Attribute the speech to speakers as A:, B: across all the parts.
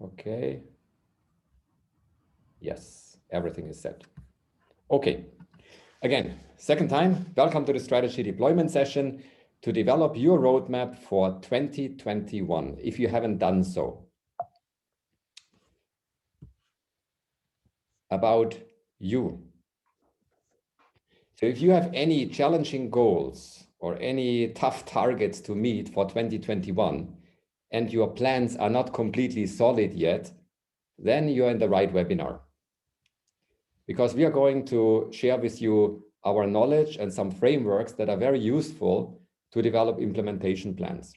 A: Okay. Yes, everything is set. Okay. Again, second time, welcome to the strategy deployment session to develop your roadmap for 2021, if you haven't done so. About you. So if you have any challenging goals or any tough targets to meet for 2021, and your plans are not completely solid yet, then you're in the right webinar. Because we are going to share with you our knowledge and some frameworks that are very useful to develop implementation plans.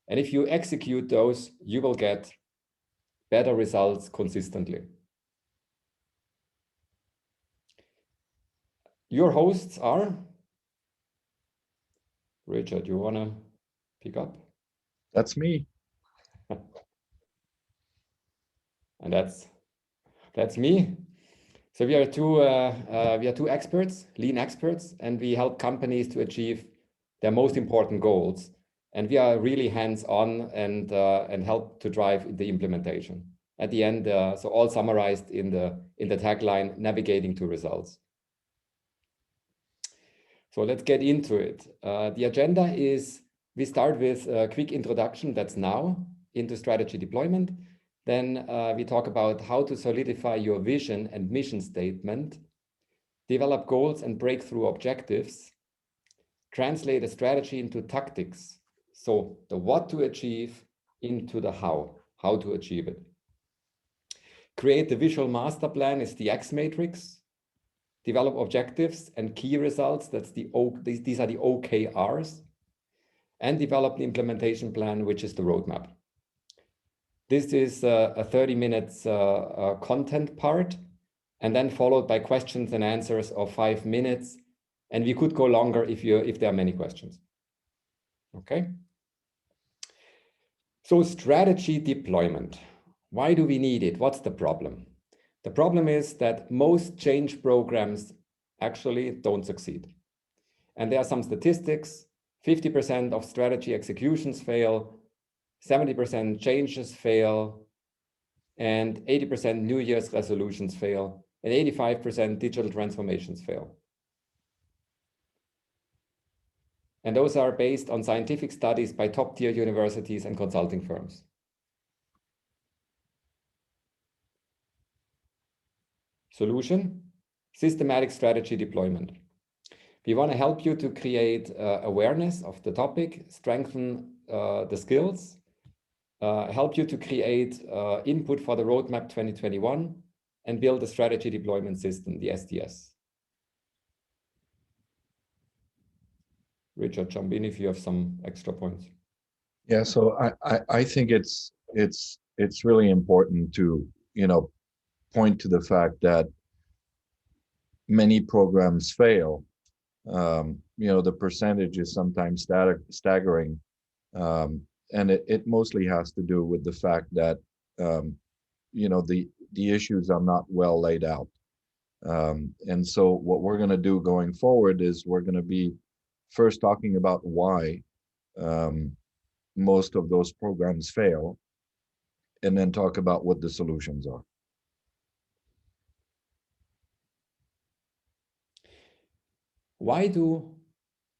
A: And if you execute those, you will get better results consistently. Your hosts are, Richard, you want to pick up?
B: That's me.
A: And that's me. So we are two experts, lean experts, and we help companies to achieve their most important goals. And we are really hands-on and help to drive the implementation. At the end, so all summarized in the tagline, navigating to results. So let's get into it. The agenda is we start with a quick introduction, that's now, into strategy deployment. Then we talk about how to solidify your vision and mission statement, develop goals and breakthrough objectives, translate a strategy into tactics. So the what to achieve into the how to achieve it. Create the visual master plan is the X matrix. Develop objectives and key results, that's these are the OKRs. And develop the implementation plan, which is the roadmap. This is a 30 minutes content part, and then followed by questions and answers of 5 minutes. And we could go longer if there are many questions. Okay. So strategy deployment. Why do we need it? What's the problem? The problem is that most change programs actually don't succeed. And there are some statistics. 50% of strategy executions fail, 70% changes fail, and 80% New Year's resolutions fail, and 85% digital transformations fail. And those are based on scientific studies by top-tier universities and consulting firms. Solution: systematic strategy deployment. We want to help you to create awareness of the topic, strengthen the skills, help you to create input for the roadmap 2021, and build a strategy deployment system, the SDS. Richard, jump in if you have some extra points.
B: Yeah, so I think it's really important to, point to the fact that many programs fail. The percentage is sometimes staggering. And it mostly has to do with the fact that, the issues are not well laid out. And so what we're going to do going forward is we're going to be first talking about why most of those programs fail, and then talk about what the solutions are.
A: Why do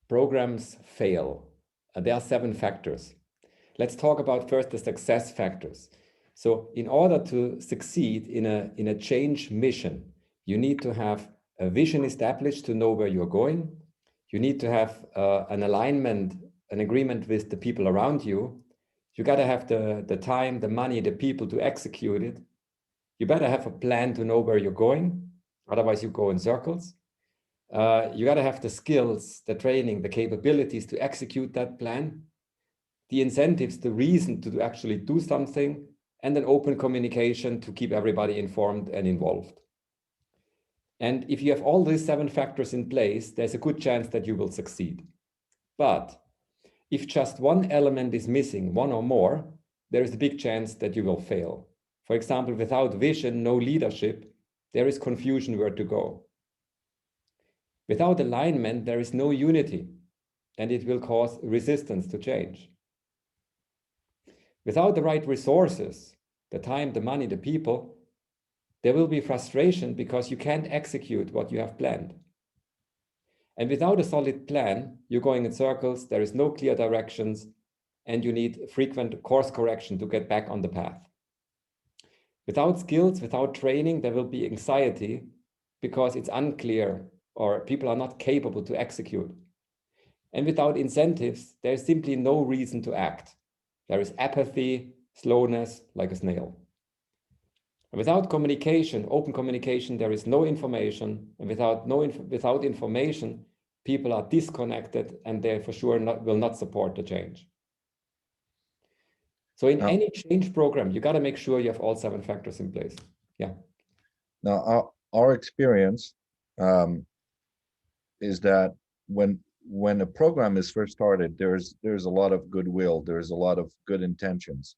A: programs fail? There are 7 factors. Let's talk about first the success factors. So in order to succeed in a change mission, you need to have a vision established to know where you're going. You need to have an alignment, an agreement with the people around you. You got to have the time, the money, the people to execute it. You better have a plan to know where you're going. Otherwise, you go in circles. You got to have the skills, the training, the capabilities to execute that plan, the incentives, the reason to actually do something, and an open communication to keep everybody informed and involved. And if you have all these 7 factors in place, there's a good chance that you will succeed. But if just one element is missing, one or more, there is a big chance that you will fail. For example, without vision, no leadership, there is confusion where to go. Without alignment, there is no unity, and it will cause resistance to change. Without the right resources, the time, the money, the people, there will be frustration because you can't execute what you have planned. And without a solid plan, you're going in circles, there is no clear directions, and you need frequent course correction to get back on the path. Without skills, without training, there will be anxiety because it's unclear or people are not capable to execute. And without incentives, there is simply no reason to act. There is apathy, slowness, like a snail. Without communication, open communication, there is no information. And without information, people are disconnected and they for sure will not support the change. So in any change program, you got to make sure you have all 7 factors in place. Yeah.
B: Now, our experience is that when a program is first started, there's a lot of goodwill, there's a lot of good intentions,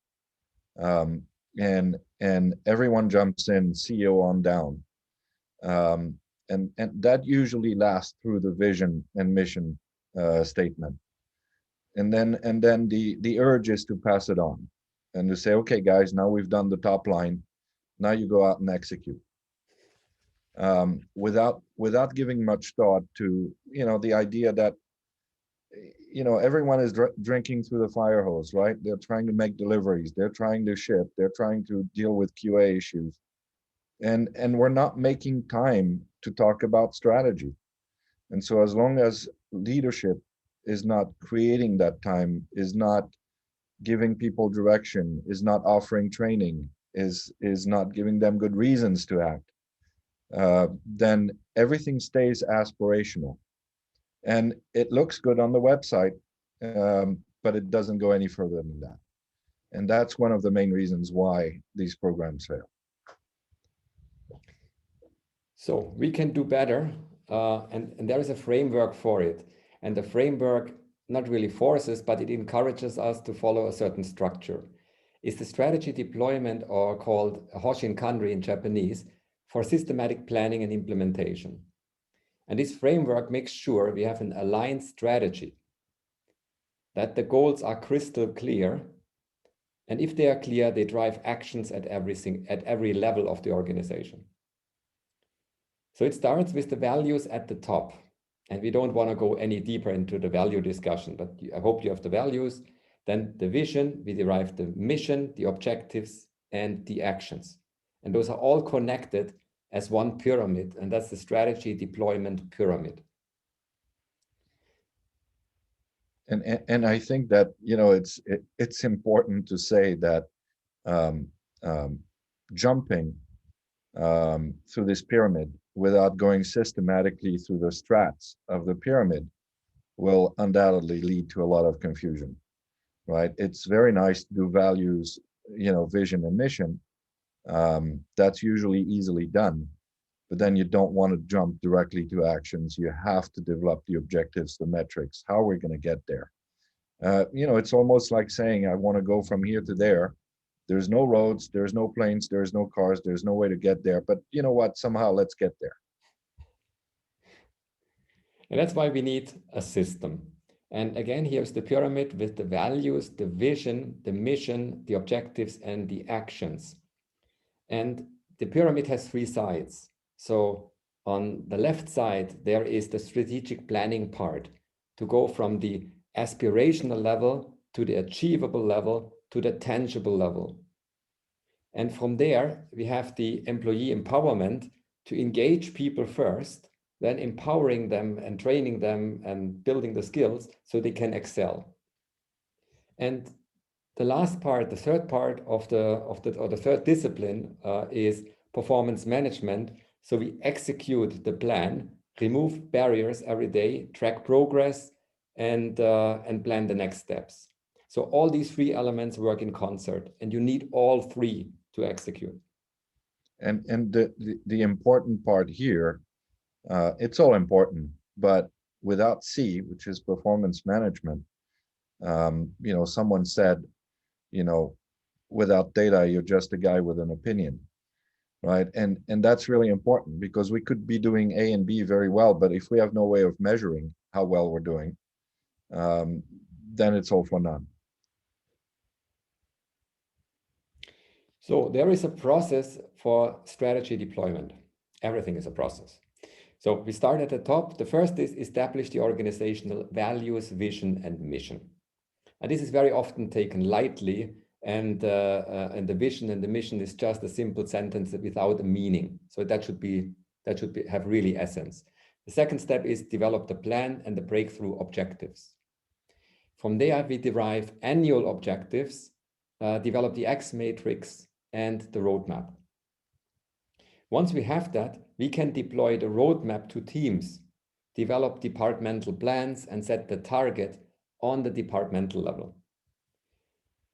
B: and everyone jumps in, CEO on down, and that usually lasts through the vision and mission statement, and then the urge is to pass it on, and to say, okay, guys, now we've done the top line, now you go out and execute. Without giving much thought to the idea that everyone is drinking through the fire hose, right? They're trying to make deliveries, they're trying to ship, they're trying to deal with QA issues, and we're not making time to talk about strategy. And so as long as leadership is not creating that time, is not giving people direction, is not offering training, is not giving them good reasons to act, then everything stays aspirational. And it looks good on the website, but it doesn't go any further than that. And that's one of the main reasons why these programs fail.
A: So we can do better, and there is a framework for it. And the framework not really forces, but it encourages us to follow a certain structure. It's the strategy deployment, or called Hoshin Kanri in Japanese, for systematic planning and implementation. And this framework makes sure we have an aligned strategy, that the goals are crystal clear. And if they are clear, they drive actions at every level of the organization. So it starts with the values at the top. And we don't want to go any deeper into the value discussion, but I hope you have the values. Then the vision, we derive the mission, the objectives, and the actions. And those are all connected as one pyramid, and that's the strategy deployment pyramid.
B: And I think that it's important to say that jumping through this pyramid without going systematically through the strats of the pyramid will undoubtedly lead to a lot of confusion, right? It's very nice to do values, vision and mission. That's usually easily done, but then you don't want to jump directly to actions. You have to develop the objectives, the metrics. How are we going to get there? It's almost like saying, I want to go from here to there. There's no roads, there's no planes, there's no cars, there's no way to get there. But you know what? Somehow let's get there.
A: And that's why we need a system. And again, here's the pyramid with the values, the vision, the mission, the objectives, and the actions. And the pyramid has 3 sides. So on the left side, there is the strategic planning part, to go from the aspirational level to the achievable level to the tangible level. And from there, we have the employee empowerment, to engage people first, then empowering them and training them and building the skills so they can excel. And the last part, the third part of the third discipline is performance management. So we execute the plan, remove barriers every day, track progress, and plan the next steps. So all these 3 elements work in concert, and you need all 3 to execute.
B: And the important part here, it's all important, but without C, which is performance management, someone said, without data, you're just a guy with an opinion, right? And that's really important, because we could be doing A and B very well, but if we have no way of measuring how well we're doing, then it's all for none.
A: So there is a process for strategy deployment. Everything is a process. So we start at the top. The first is establish the organizational values, vision, and mission. And this is very often taken lightly, and the vision and the mission is just a simple sentence without a meaning. So that should have really essence. The second step is develop the plan and the breakthrough objectives. From there, we derive annual objectives, develop the X matrix and the roadmap. Once we have that, we can deploy the roadmap to teams, develop departmental plans, and set the target on the departmental level.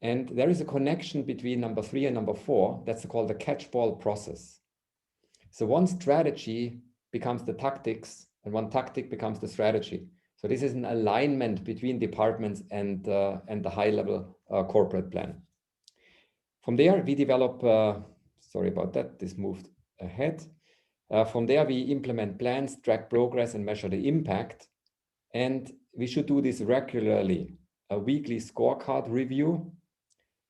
A: And there is a connection between number 3 and number 4. That's called the catch-ball process. So one strategy becomes the tactics, and one tactic becomes the strategy. So this is an alignment between departments and the high-level corporate plan. From there, we develop, sorry about that, this moved ahead. From there, we implement plans, track progress, and measure the impact. And we should do this regularly. A weekly scorecard review,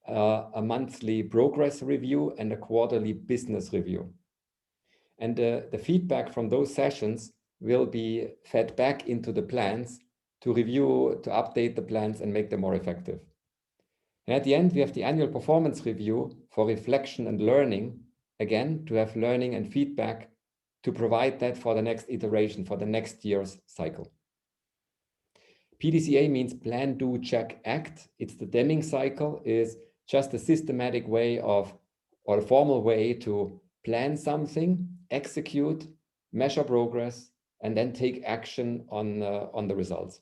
A: a monthly progress review, and a quarterly business review. And the feedback from those sessions will be fed back into the plans to review, to update the plans and make them more effective. And at the end, we have the annual performance review for reflection and learning, again, to have learning and feedback to provide that for the next iteration, for the next year's cycle. PDCA means plan, do, check, act. It's the Deming cycle, is just a systematic way of, or a formal way to plan something, execute, measure progress, and then take action on the results.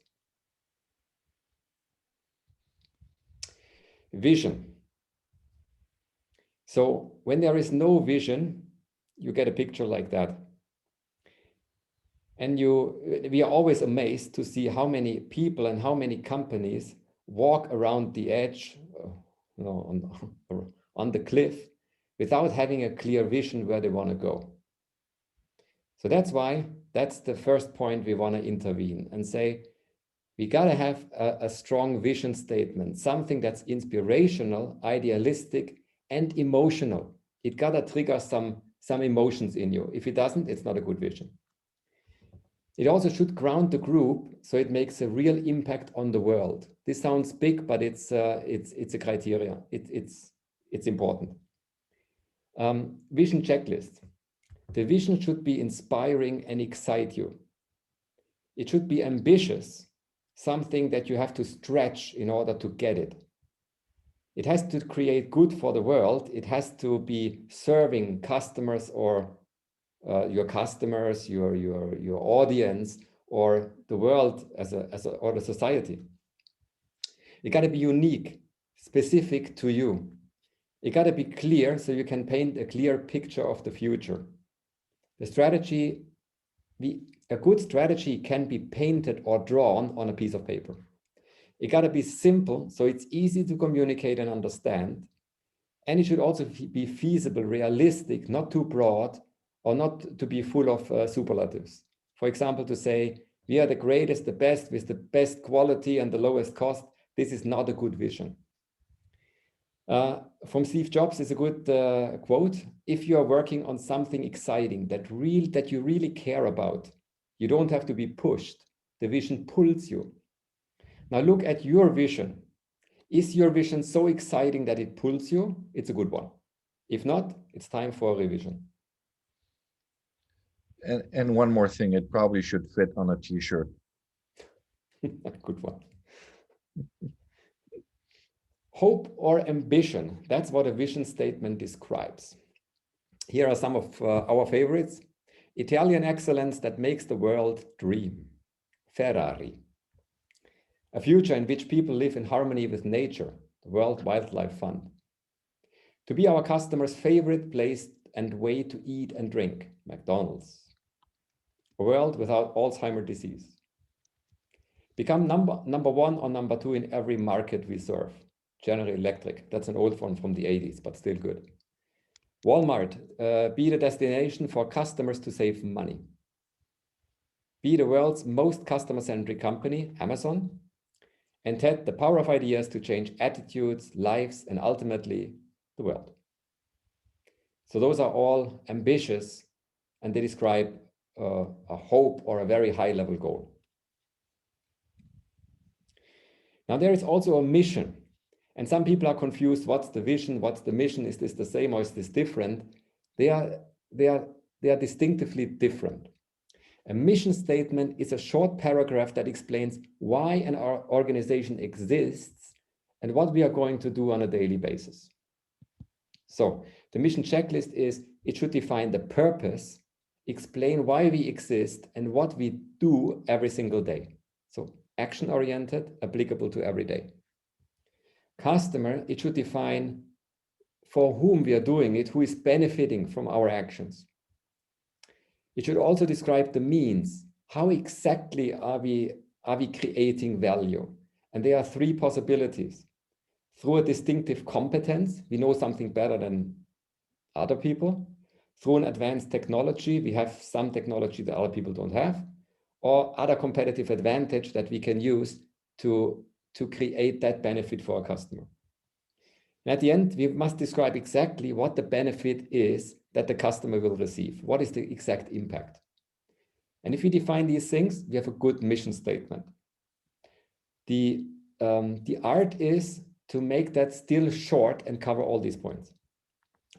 A: Vision. So when there is no vision, you get a picture like that. And we are always amazed to see how many people and how many companies walk around the edge, on the cliff, without having a clear vision where they want to go. So that's the first point we want to intervene and say, we got to have a strong vision statement, something that's inspirational, idealistic, and emotional. It got to trigger some emotions in you. If it doesn't, it's not a good vision. It also should ground the group so it makes a real impact on the world. This sounds big, but it's a criteria. It's important. Vision checklist. The vision should be inspiring and excite you. It should be ambitious, something that you have to stretch in order to get it. It has to create good for the world. It has to be serving customers or your customers, your audience, or the world or the society. It got to be unique, specific to you. It got to be clear so you can paint a clear picture of the future. The strategy, a good strategy can be painted or drawn on a piece of paper. It got to be simple so it's easy to communicate and understand. And it should also be feasible, realistic, not too broad, or not to be full of superlatives. For example, to say, we are the greatest, the best, with the best quality and the lowest cost. This is not a good vision. From Steve Jobs is a good quote. If you are working on something exciting that you really care about, you don't have to be pushed. The vision pulls you. Now look at your vision. Is your vision so exciting that it pulls you? It's a good one. If not, it's time for a revision.
B: And one more thing, it probably should fit on a t-shirt.
A: Good one. Hope or ambition, that's what a vision statement describes. Here are some of our favorites. Italian excellence that makes the world dream. Ferrari. A future in which people live in harmony with nature. The World Wildlife Fund. To be our customers' favorite place and way to eat and drink. McDonald's. A world without Alzheimer's disease. Become number one or number two in every market we serve. General Electric, that's an old one from the 80s, but still good. Walmart, be the destination for customers to save money. Be the world's most customer-centric company, Amazon. And TED, the power of ideas to change attitudes, lives, and ultimately the world. So those are all ambitious, and they describe a hope or a very high level goal. Now there is also a mission, and some people are confused. What's the vision? What's the mission? Is this the same or is this different? They are distinctively different. A mission statement is a short paragraph that explains why an organization exists and what we are going to do on a daily basis. So the mission checklist is, it should define the purpose, explain why we exist and what we do every single day. So action-oriented, applicable to every day. Customer, it should define for whom we are doing it, who is benefiting from our actions. It should also describe the means. How exactly are we creating value? And there are three possibilities. Through a distinctive competence, we know something better than other people. Through an advanced technology, we have some technology that other people don't have, or other competitive advantage that we can use to create that benefit for our customer. And at the end, we must describe exactly what the benefit is that the customer will receive. What is the exact impact? And if we define these things, we have a good mission statement. The art is to make that still short and cover all these points.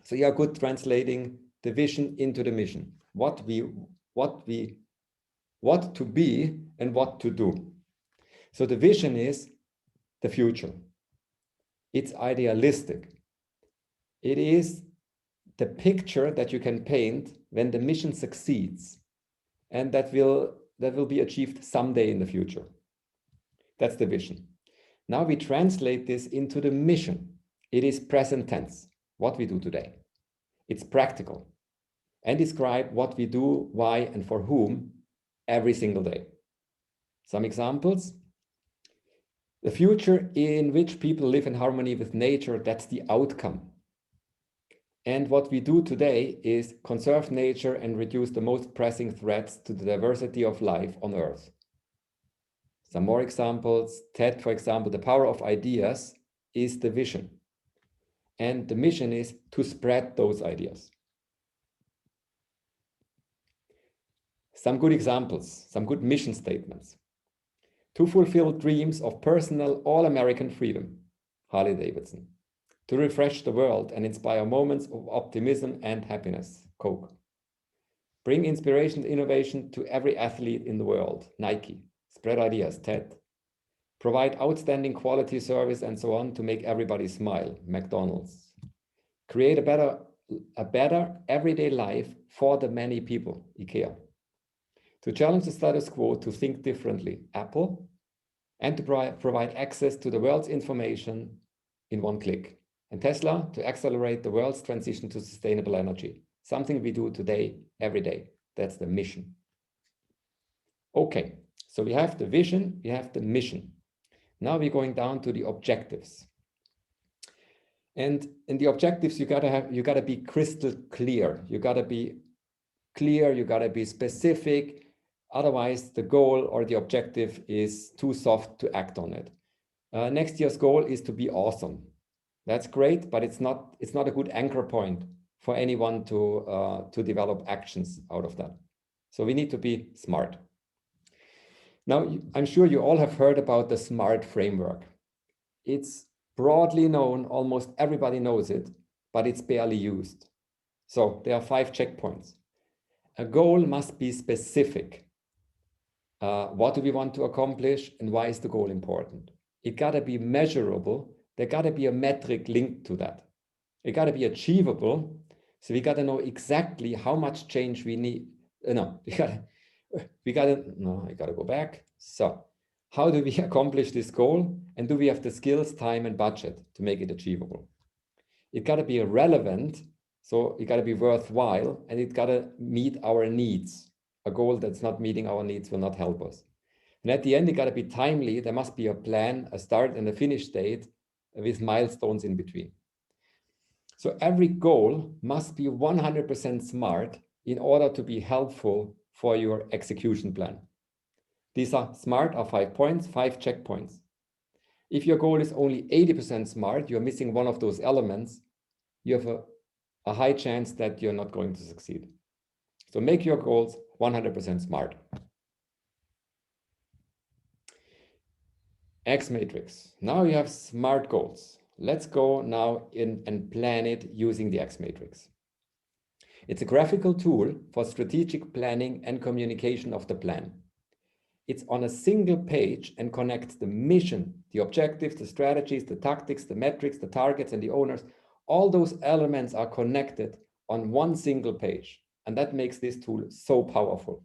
A: So you are good translating the vision into the mission. What to be and what to do. So the vision is the future. It's idealistic. It is the picture that you can paint when the mission succeeds, and that will be achieved someday in the future. That's the vision. Now we translate this into the mission. It is present tense, what we do today. It's practical and describe what we do, why, and for whom every single day. Some examples. The future in which people live in harmony with nature, that's the outcome. And what we do today is conserve nature and reduce the most pressing threats to the diversity of life on Earth. Some more examples. TED, for example, the power of ideas is the vision. And the mission is to spread those ideas. Some good examples, some good mission statements. To fulfill dreams of personal all-American freedom, Harley Davidson. To refresh the world and inspire moments of optimism and happiness, Coke. Bring inspiration and innovation to every athlete in the world, Nike. Spread ideas, TED. Provide outstanding quality service and so on to make everybody smile, McDonald's. Create a better everyday life for the many people, IKEA. To challenge the status quo to think differently, Apple. And to provide access to the world's information in one click. And Tesla, to accelerate the world's transition to sustainable energy. Something we do today, every day. That's the mission. Okay, so we have the vision, we have the mission. Now we're going down to the objectives. And in the objectives, you gotta be crystal clear. You gotta be clear, you gotta be specific. Otherwise, the goal or the objective is too soft to act on it. Next year's goal is to be awesome. That's great, but it's not a good anchor point for anyone to develop actions out of that. So we need to be smart. Now, I'm sure you all have heard about the SMART framework. It's broadly known, almost everybody knows it, but it's barely used. So there are 5 checkpoints. A goal must be specific. What do we want to accomplish and why is the goal important? It gotta be measurable. There gotta be a metric linked to that. It gotta be achievable. So we gotta know exactly how much change we need. I gotta go back. So how do we accomplish this goal? And do we have the skills, time, and budget to make it achievable? It gotta be relevant. So it gotta be worthwhile, and it gotta meet our needs. A goal that's not meeting our needs will not help us. And at the end, it gotta be timely. There must be a plan, a start and a finish date with milestones in between. So every goal must be 100% smart in order to be helpful for your execution plan. These are SMART are 5 points, 5 checkpoints. If your goal is only 80% smart, you're missing one of those elements, you have a high chance that you're not going to succeed. So make your goals 100% smart. X matrix. Now you have smart goals. Let's go now in and plan it using the X matrix. It's a graphical tool for strategic planning and communication of the plan. It's on a single page and connects the mission, the objectives, the strategies, the tactics, the metrics, the targets, and the owners. All those elements are connected on one single page. And that makes this tool so powerful.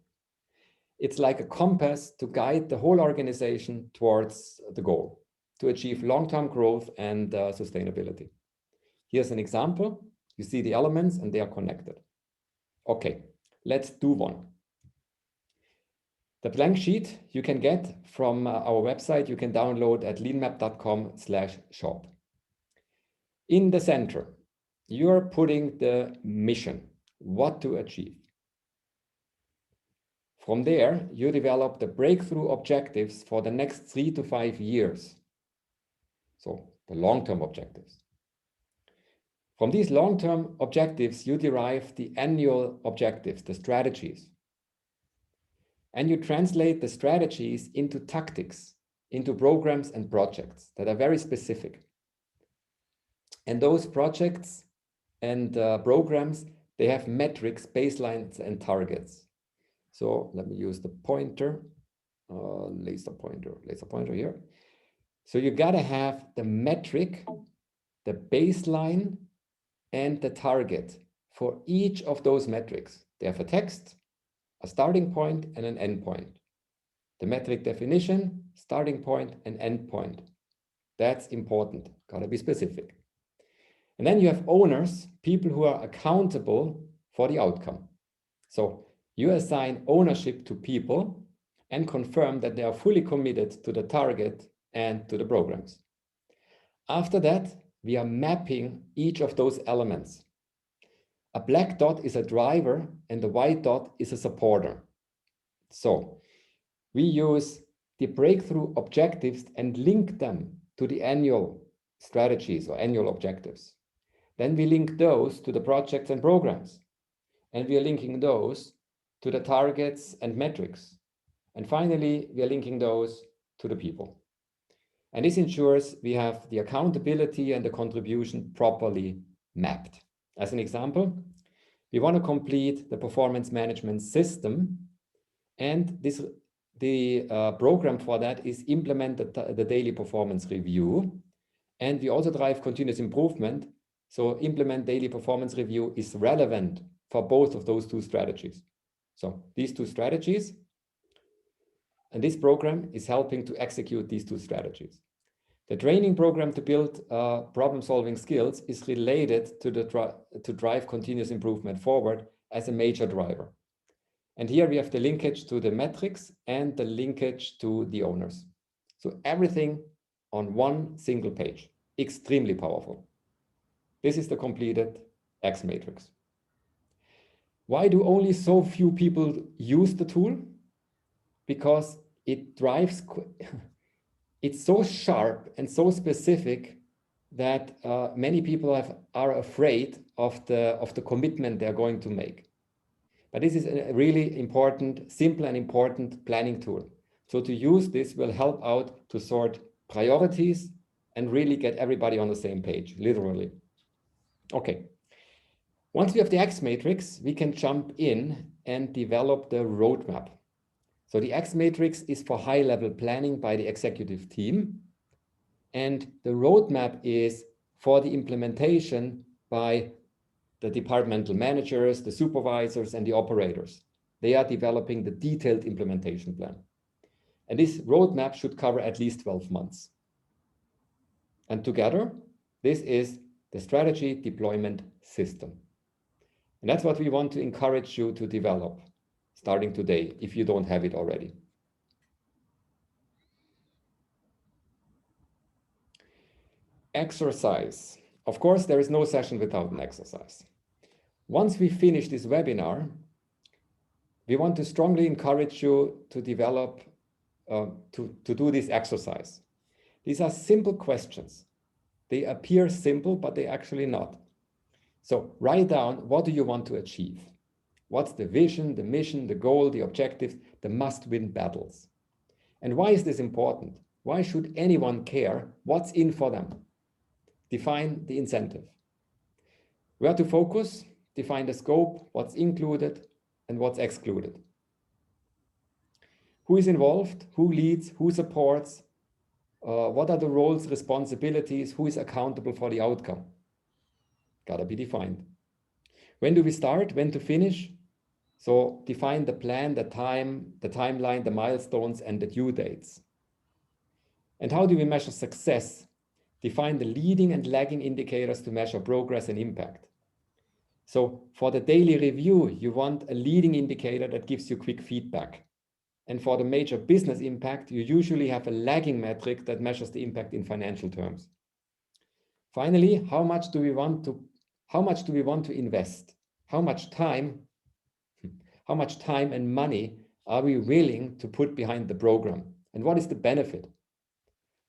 A: It's like a compass to guide the whole organization towards the goal, to achieve long-term growth and sustainability. Here's an example. You see the elements and they are connected. Okay, let's do one. The blank sheet you can get from our website. You can download at leanmap.com/shop. In the center, you're putting the mission, what to achieve. From there, you develop the breakthrough objectives for the next 3 to 5 years. So the long-term objectives. From these long-term objectives, you derive the annual objectives, the strategies. And you translate the strategies into tactics, into programs and projects that are very specific. And those projects and programs, they have metrics, baselines, and targets. So let me use the pointer, laser pointer here. So you gotta have the metric, the baseline, and the target for each of those metrics. They have a text, a starting point, and an end point. The metric definition, starting point, and end point. That's important, gotta be specific. And then you have owners, people who are accountable for the outcome. So you assign ownership to people and confirm that they are fully committed to the target and to the programs. After that, we are mapping each of those elements. A black dot is a driver and the white dot is a supporter. So we use the breakthrough objectives and link them to the annual strategies or annual objectives. Then we link those to the projects and programs. And we are linking those to the targets and metrics. And finally, we are linking those to the people. And this ensures we have the accountability and the contribution properly mapped. As an example, we want to complete the performance management system, and the program for that is implement the daily performance review. And we also drive continuous improvement. So implement daily performance review is relevant for both of those two strategies. So these two strategies, and this program is helping to execute these two strategies. The training program to build problem-solving skills is related to drive continuous improvement forward as a major driver. And here we have the linkage to the metrics and the linkage to the owners. So everything on one single page, extremely powerful. This is the completed X matrix. Why do only so few people use the tool? Because it drives, it's so sharp and so specific that many people are afraid of the commitment they're going to make. But this is a really important, simple and important planning tool. So to use this will help out to sort priorities and really get everybody on the same page, literally. Okay. Once we have the X matrix, we can jump in and develop the roadmap. So the X matrix is for high-level planning by the executive team. And the roadmap is for the implementation by the departmental managers, the supervisors, and the operators. They are developing the detailed implementation plan. And this roadmap should cover at least 12 months. And together, this is the strategy deployment system. And that's what we want to encourage you to develop starting today, if you don't have it already. Exercise. Of course, there is no session without an exercise. Once we finish this webinar, we want to strongly encourage you to develop, to do this exercise. These are simple questions. They appear simple, but they're actually not. So write down, what do you want to achieve? What's the vision, the mission, the goal, the objectives, the must-win battles? And why is this important? Why should anyone care what's in for them? Define the incentive. Where to focus? Define the scope, what's included and what's excluded. Who is involved? Who leads? Who supports? What are the roles, responsibilities? Who is accountable for the outcome? Gotta be defined. When do we start? When to finish? So define the plan, the time, the timeline, the milestones, and the due dates. And how do we measure success? Define the leading and lagging indicators to measure progress and impact. So for the daily review, you want a leading indicator that gives you quick feedback. And for the major business impact, you usually have a lagging metric that measures the impact in financial terms. Finally, how much do we want to invest? How much time and money are we willing to put behind the program? And what is the benefit?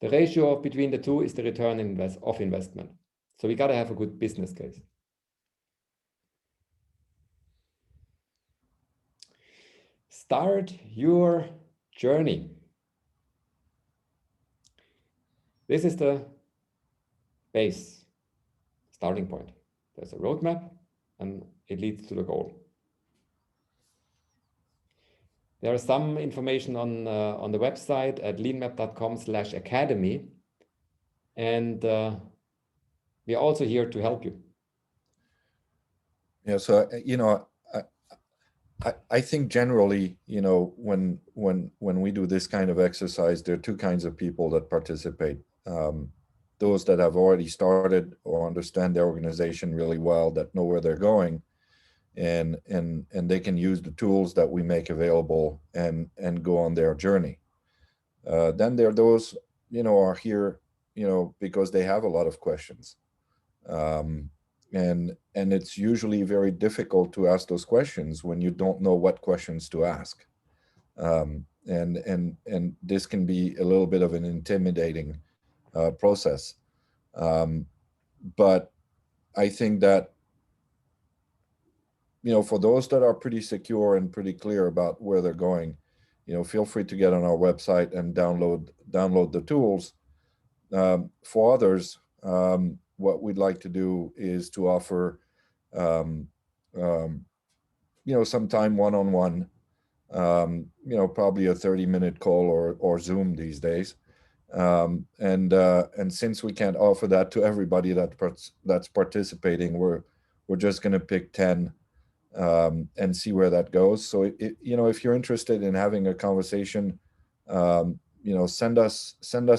A: The ratio between the two is the return of investment. So we got to have a good business case. Start your journey. This is the base starting point. There's a roadmap and it leads to the goal. There is some information on the website at leanmap.com/academy. And we are also here to help you.
B: Yeah, so, I think generally, when we do this kind of exercise, there are two kinds of people that participate. Those that have already started or understand their organization really well, that know where they're going, and they can use the tools that we make available and go on their journey. Then there are those, are here, because they have a lot of questions. And it's usually very difficult to ask those questions when you don't know what questions to ask. And this can be a little bit of an intimidating process. But I think that, for those that are pretty secure and pretty clear about where they're going, feel free to get on our website and download the tools. For others, what we'd like to do is to offer, some time one-on-one, probably a 30-minute call or Zoom these days. And since we can't offer that to everybody that's participating, we're just going to pick 10 and see where that goes. So if you're interested in having a conversation, send us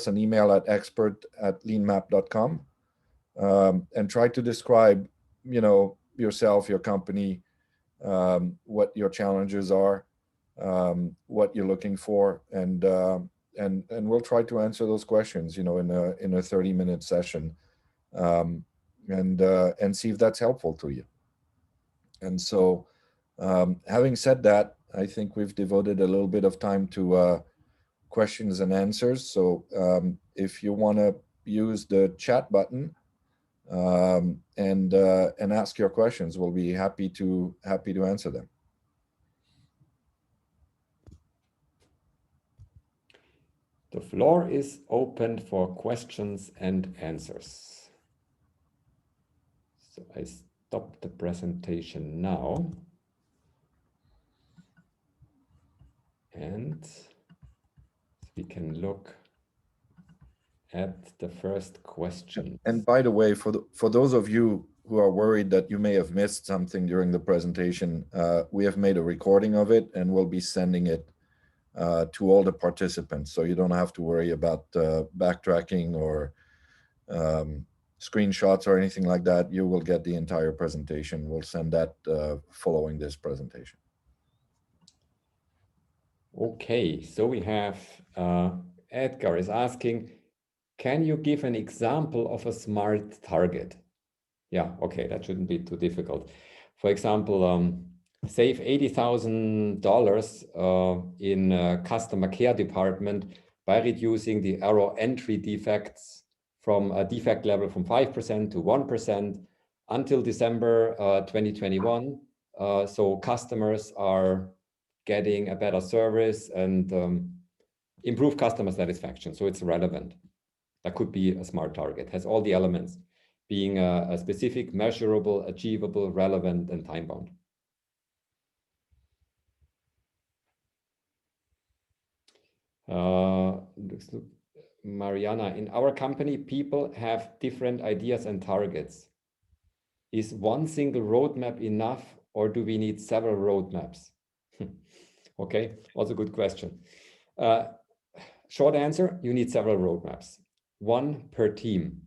B: an email at expert@leanmap.com, and try to describe, yourself, your company, what your challenges are, what you're looking for, and we'll try to answer those questions, in a 30-minute session, and see if that's helpful to you. And so, having said that, I think we've devoted a little bit of time to questions and answers. So if you want to use the chat button and ask your questions, we'll be happy to answer them.
A: The floor is open for questions and answers. So I stop the presentation now. And we can look at the first question.
B: And by the way, for those of you who are worried that you may have missed something during the presentation, we have made a recording of it and we'll be sending it to all the participants. So you don't have to worry about backtracking or screenshots or anything like that. You will get the entire presentation. We'll send that following this presentation.
A: Okay, so we have Edgar is asking, can you give an example of a SMART target? Yeah, okay, that shouldn't be too difficult. For example, save $80,000 in customer care department by reducing the error entry defects from a defect level from 5% to 1%, until December 2021. So customers are getting a better service and improve customer satisfaction. So it's relevant. That could be a smart target, has all the elements, being a specific, measurable, achievable, relevant, and time-bound. Mariana, in our company, people have different ideas and targets. Is one single roadmap enough, or do we need several roadmaps? Okay, also good question. Short answer, you need several roadmaps, one per team.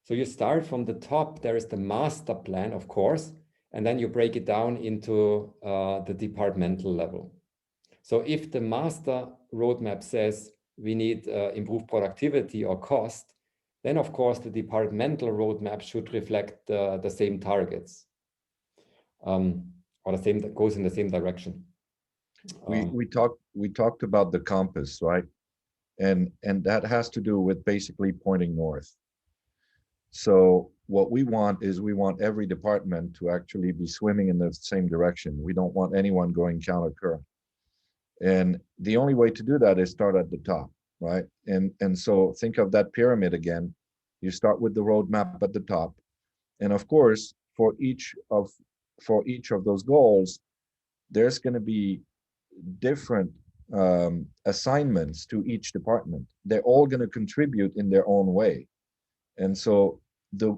A: So you start from the top, there is the master plan, of course, and then you break it down into the departmental level. So if the master roadmap says we need improved productivity or cost, then of course the departmental roadmap should reflect the same targets, or the same, that goes in the same direction.
B: We talked about the compass, right? And that has to do with basically pointing north. So what we want is we want every department to actually be swimming in the same direction. We don't want anyone going counter current. And the only way to do that is start at the top, right? And so think of that pyramid again. You start with the roadmap at the top. And of course, for each of those goals, there's going to be different assignments to each department. They're all going to contribute in their own way. And so the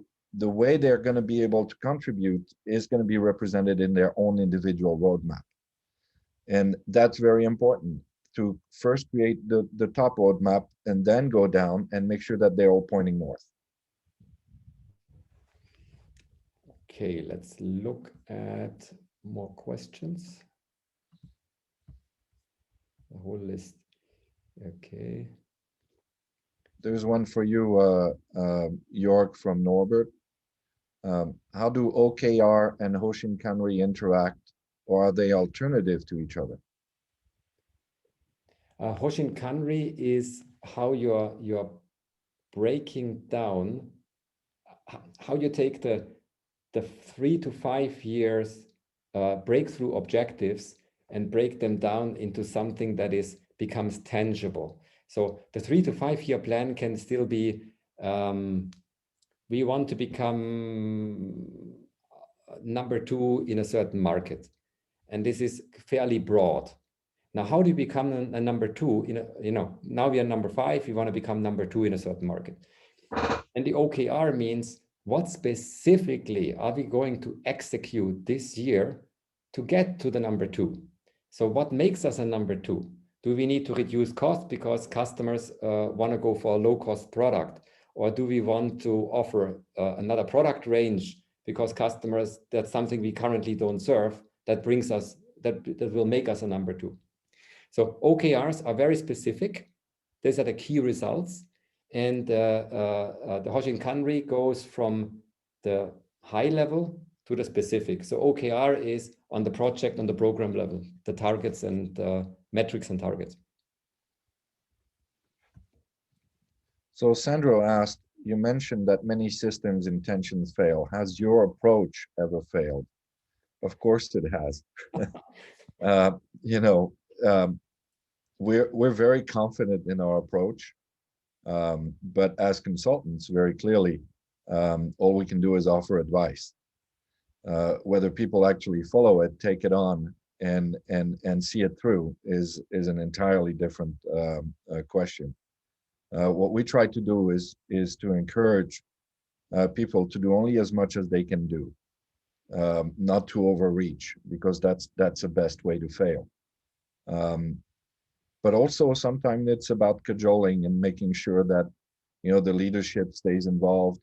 B: way they're going to be able to contribute is going to be represented in their own individual roadmap. And that's very important, to first create the top roadmap and then go down and make sure that they're all pointing north.
A: Okay, let's look at more questions. The whole list. Okay.
B: There's one for you, York, from Norbert. How do OKR and Hoshin Kanri interact, or are they alternative to each other?
A: Hoshin Kanri is how you're breaking down, how you take the 3 to 5 years breakthrough objectives and break them down into something that becomes tangible. So the 3 to 5 year plan can still be, we want to become number 2 in a certain market. And this is fairly broad. Now, how do you become a number 2? Now we are number 5, we want to become number 2 in a certain market. And the OKR means, what specifically are we going to execute this year to get to the number 2? So what makes us a number 2? Do we need to reduce cost because customers want to go for a low-cost product? Or do we want to offer another product range because customers, that's something we currently don't serve, that brings us, that will make us a number 2? So OKRs are very specific. These are the key results. And the Hoshin Kanri goes from the high level to the specific. So OKR is on the project, on the program level, the targets and metrics and targets.
B: So Sandro asked, you mentioned that many systems intentions fail. Has your approach ever failed? Of course it has. We're very confident in our approach. But as consultants, very clearly, all we can do is offer advice. Whether people actually follow it, take it on, and see it through is an entirely different question. What we try to do is to encourage people to do only as much as they can do, not to overreach, because that's the best way to fail. But also sometimes it's about cajoling and making sure that the leadership stays involved.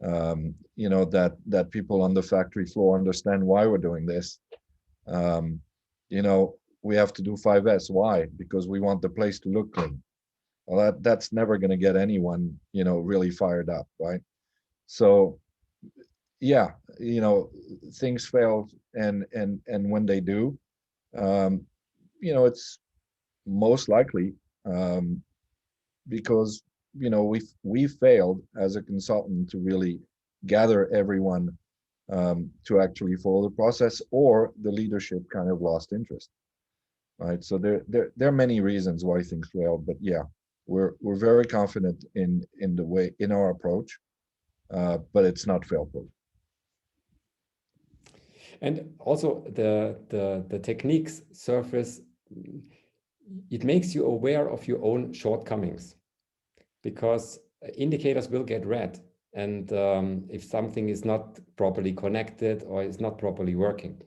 B: That people on the factory floor understand why we're doing this. We have to do 5S. Why? Because we want the place to look clean. Well, that's never going to get anyone, really fired up, right? So, yeah, things fail, and when they do, it's most likely because we failed as a consultant to really gather everyone to actually follow the process, or the leadership kind of lost interest, right? So there are many reasons why things fail, but yeah, we're very confident in the way, in our approach, but it's not fail-proof.
A: And also the techniques surface, it makes you aware of your own shortcomings, because indicators will get red. And if something is not properly connected or is not properly working,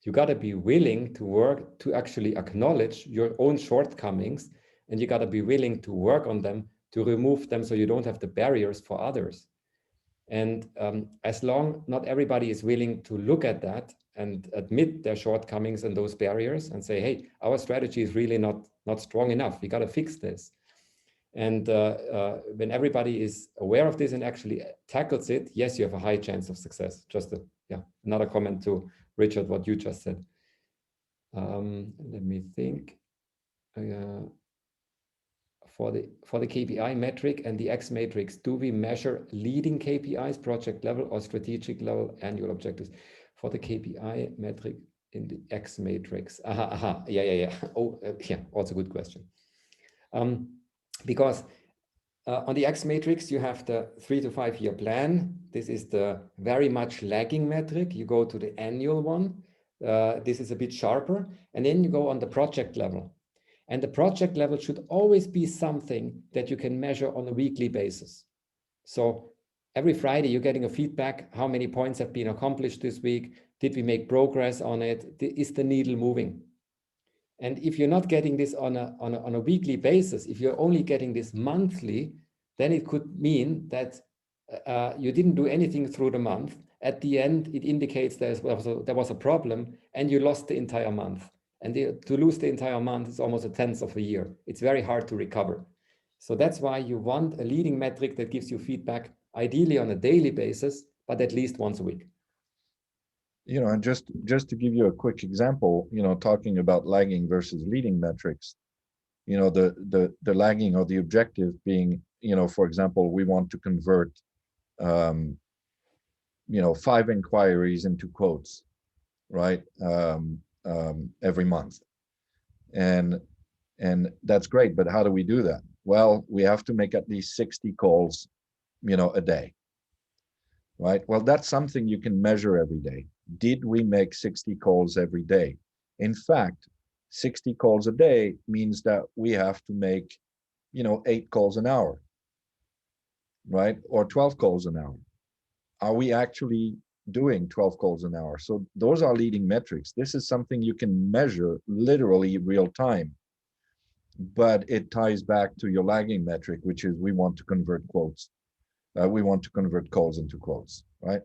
A: you got to be willing to work to actually acknowledge your own shortcomings, and you got to be willing to work on them, to remove them, so you don't have the barriers for others. And as long not everybody is willing to look at that and admit their shortcomings and those barriers and say, hey, our strategy is really not strong enough, we got to fix this. And when everybody is aware of this and actually tackles it, yes, you have a high chance of success. Just another comment to Richard, what you just said. Let me think. For the KPI metric and the X matrix, do we measure leading KPIs, project level or strategic level, annual objectives? For the KPI metric in the X matrix. Yeah. Oh, yeah, also good question. Because on the X matrix, you have the 3 to 5 year plan. This is the very much lagging metric. You go to the annual one. This is a bit sharper. And then you go on the project level. And the project level should always be something that you can measure on a weekly basis. So every Friday, you're getting a feedback. How many points have been accomplished this week? Did we make progress on it? Is the needle moving? And if you're not getting this on a weekly basis, if you're only getting this monthly, then it could mean that you didn't do anything through the month. At the end, it indicates there was a problem and you lost the entire month. And to lose the entire month is almost a tenth of a year. It's very hard to recover. So that's why you want a leading metric that gives you feedback, ideally on a daily basis, but at least once a week.
B: And just to give you a quick example, talking about lagging versus leading metrics, the lagging or the objective being, for example, we want to convert 5 inquiries into quotes, right? Every month. And that's great, but how do we do that? Well, we have to make at least 60 calls, a day, right? Well, that's something you can measure every day. Did we make 60 calls every day? In fact, 60 calls a day means that we have to make, 8 calls an hour, right? Or 12 calls an hour. Are we actually doing 12 calls an hour? So those are leading metrics. This is something you can measure literally real time, but it ties back to your lagging metric, which is we want to convert quotes. We want to convert calls into quotes, right?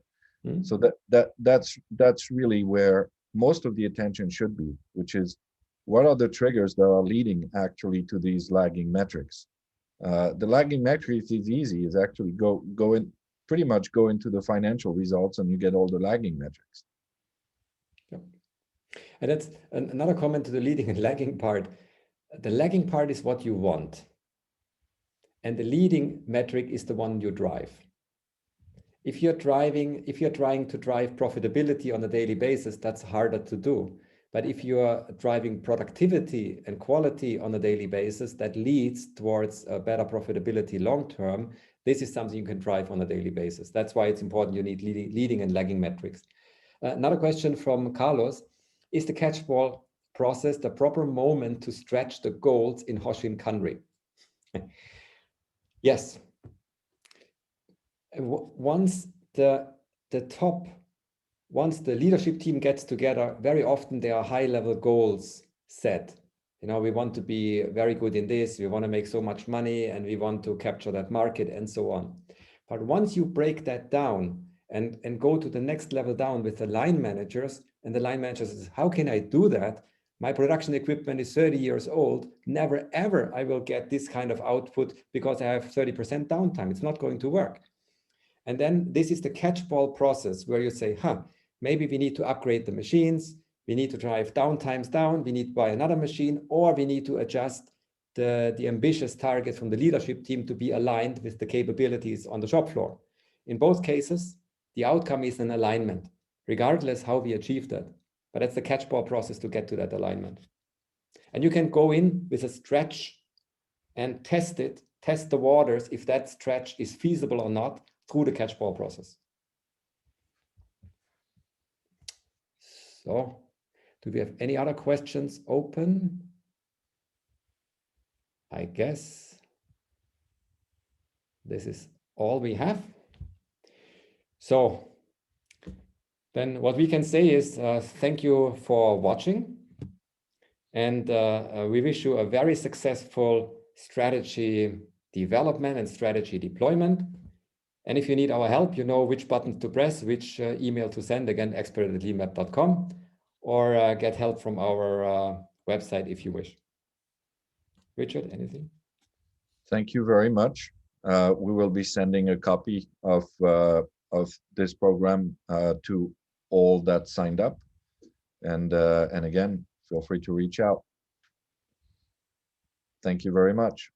B: Mm-hmm. So that's really where most of the attention should be, which is what are the triggers that are leading actually to these lagging metrics. The lagging metrics is easy, is actually pretty much go into the financial results and you get all the lagging metrics.
A: Yeah. And that's another comment to the leading and lagging part. The lagging part is what you want. And the leading metric is the one you drive. If you're trying to drive profitability on a daily basis, that's harder to do. But if you're driving productivity and quality on a daily basis, that leads towards a better profitability long-term. This is something you can drive on a daily basis. That's why it's important you need leading and lagging metrics. Another question from Carlos: is the catchball process the proper moment to stretch the goals in Hoshin Kanri? Yes. Once the leadership team gets together, very often there are high-level goals set. We want to be very good in this, we want to make so much money, and we want to capture that market, and so on. But once you break that down and go to the next level down with the line managers, and the line managers says, how can I do that? My production equipment is 30 years old. Never, ever I will get this kind of output because I have 30% downtime. It's not going to work. And then this is the catchball process where you say, maybe we need to upgrade the machines. We need to drive downtimes down. We need to buy another machine, or we need to adjust the ambitious targets from the leadership team to be aligned with the capabilities on the shop floor. In both cases, the outcome is an alignment, regardless how we achieve that. But that's the catchball process to get to that alignment. And you can go in with a stretch and test it, test the waters if that stretch is feasible or not through the catchball process. So, do we have any other questions open? I guess this is all we have. So then what we can say is thank you for watching, and we wish you a very successful strategy development and strategy deployment. And if you need our help, you know which buttons to press, which email to send, again, expert@leanmap.com, or get help from our website if you wish. Richard, anything?
B: Thank you very much. We will be sending a copy of this program to all that signed up. And again, feel free to reach out. Thank you very much.